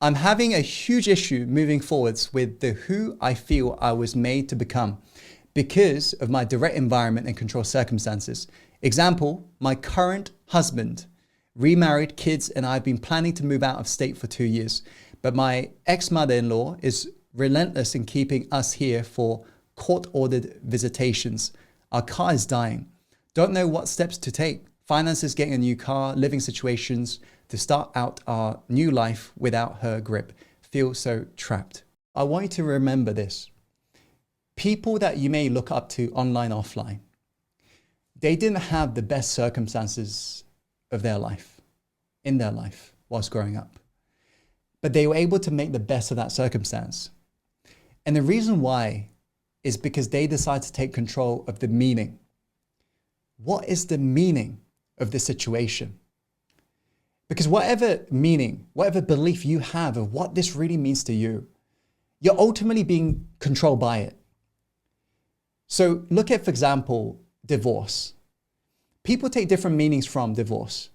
I'm having a huge issue moving forwards with the who I feel I was made to become because of my direct environment and control circumstances. Example, my current husband, remarried, kids, and I've been planning to move out of state for 2 years. But my ex-mother-in-law is relentless in keeping us here for court-ordered visitations. Our car is dying. Don't know what steps to take. Finances, getting a new car, living situations to start out our new life without her grip. Feel so trapped. I want you to remember this. People that you may look up to online, offline, they didn't have the best circumstances of their life, in their life, whilst growing up. But they were able to make the best of that circumstance. And the reason why is because they decided to take control of the meaning. What is the meaning of the situation? Because whatever meaning, whatever belief you have of what this really means to you, you're ultimately being controlled by it. So look at, for example, divorce. People take different meanings from divorce.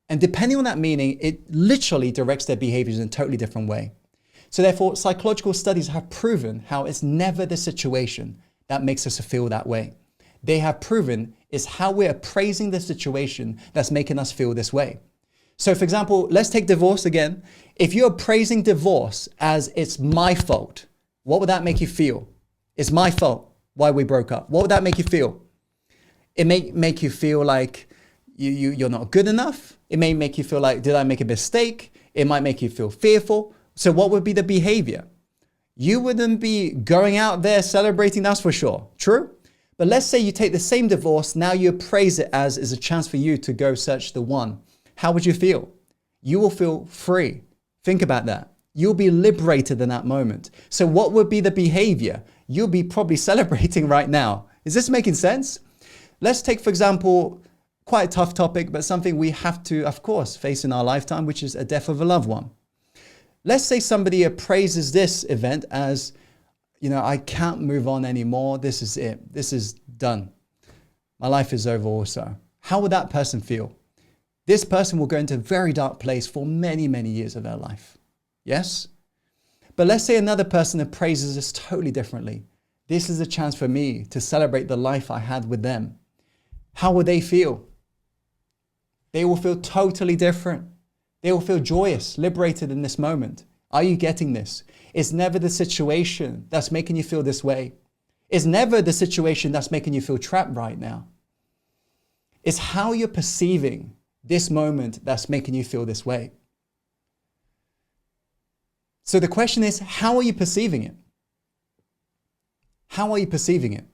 And depending on that meaning, it literally directs their behaviors in a totally different way. So therefore, psychological studies have proven how it's never the situation that makes us feel that way. They have proven it's how we're appraising the situation that's making us feel this way. So for example, let's take divorce again. If you're appraising divorce as it's my fault, what would that make you feel? It's my fault why we broke up. What would that make you feel? It may make you feel like you're not good enough. It may make you feel like, did I make a mistake? It might make you feel fearful. So what would be the behavior? You wouldn't be going out there celebrating, that's for sure. True? But let's say you take the same divorce, now you appraise it as is a chance for you to go search the one. How would you feel? You will feel free. Think about that. You'll be liberated in that moment. So what would be the behavior? You'll be probably celebrating right now. Is this making sense? Let's take, for example, quite a tough topic, but something we have to, of course, face in our lifetime, which is a death of a loved one. Let's say somebody appraises this event as, I can't move on anymore. This is it. This is done. My life is over also. How would that person feel? This person will go into a very dark place for many, many years of their life. Yes? But let's say another person appraises this totally differently. This is a chance for me to celebrate the life I had with them. How will they feel? They will feel totally different. They will feel joyous, liberated in this moment. Are you getting this? It's never the situation that's making you feel this way. It's never the situation that's making you feel trapped right now. It's how you're perceiving this moment that's making you feel this way. So the question is, how are you perceiving it? How are you perceiving it?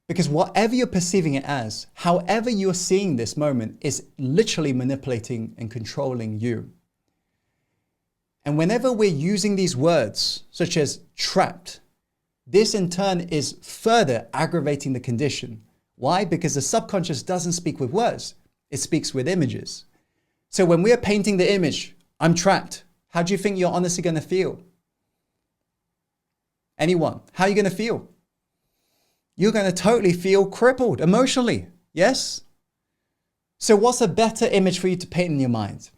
Because whatever you're perceiving it as, however you're seeing this moment is literally manipulating and controlling you. And whenever we're using these words, such as trapped, this in turn is further aggravating the condition. Why? Because the subconscious doesn't speak with words. It speaks with images. So when we are painting the image, I'm trapped, how do you think you're honestly going to feel? Anyone? How are you going to feel? You're going to totally feel crippled emotionally. Yes? So what's a better image for you to paint in your mind?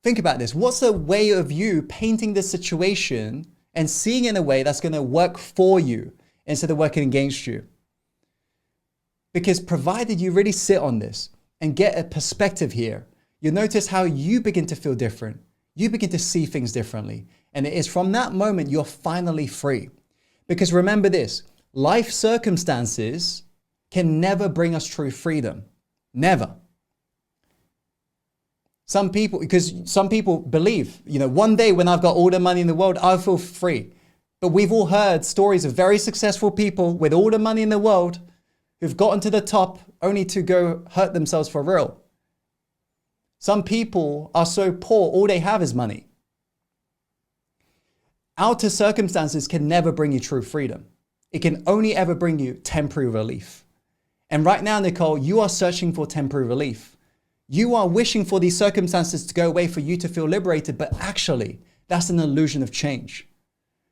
Think about this. What's a way of you painting this situation and seeing it in a way that's going to work for you instead of working against you? Because provided you really sit on this and get a perspective here, you'll notice how you begin to feel different. You begin to see things differently. And it is from that moment you're finally free. Because remember this, life circumstances can never bring us true freedom. Never. Some people believe, one day when I've got all the money in the world, I'll feel free. But we've all heard stories of very successful people with all the money in the world who've gotten to the top only to go hurt themselves for real. Some people are so poor, all they have is money. Outer circumstances can never bring you true freedom. It can only ever bring you temporary relief. And right now, Nicole, you are searching for temporary relief. You are wishing for these circumstances to go away for you to feel liberated, but actually, that's an illusion of change.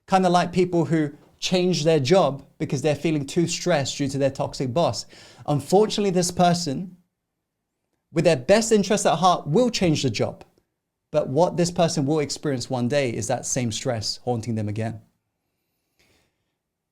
Kind of like people who change their job because they're feeling too stressed due to their toxic boss. Unfortunately, this person, with their best interest at heart, will change the job. But what this person will experience one day is that same stress haunting them again.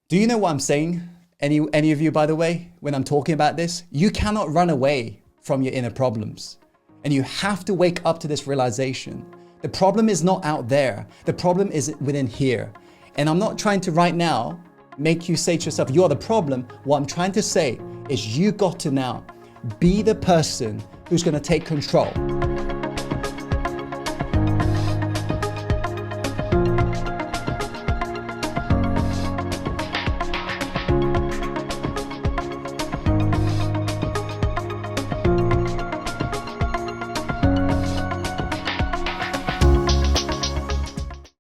Do you know what I'm saying? Any of you, by the way, when I'm talking about this, you cannot run away from your inner problems. And you have to wake up to this realization. The problem is not out there. The problem is within here. And I'm not trying to right now make you say to yourself, you're the problem. What I'm trying to say is you got to now be the person who's going to take control.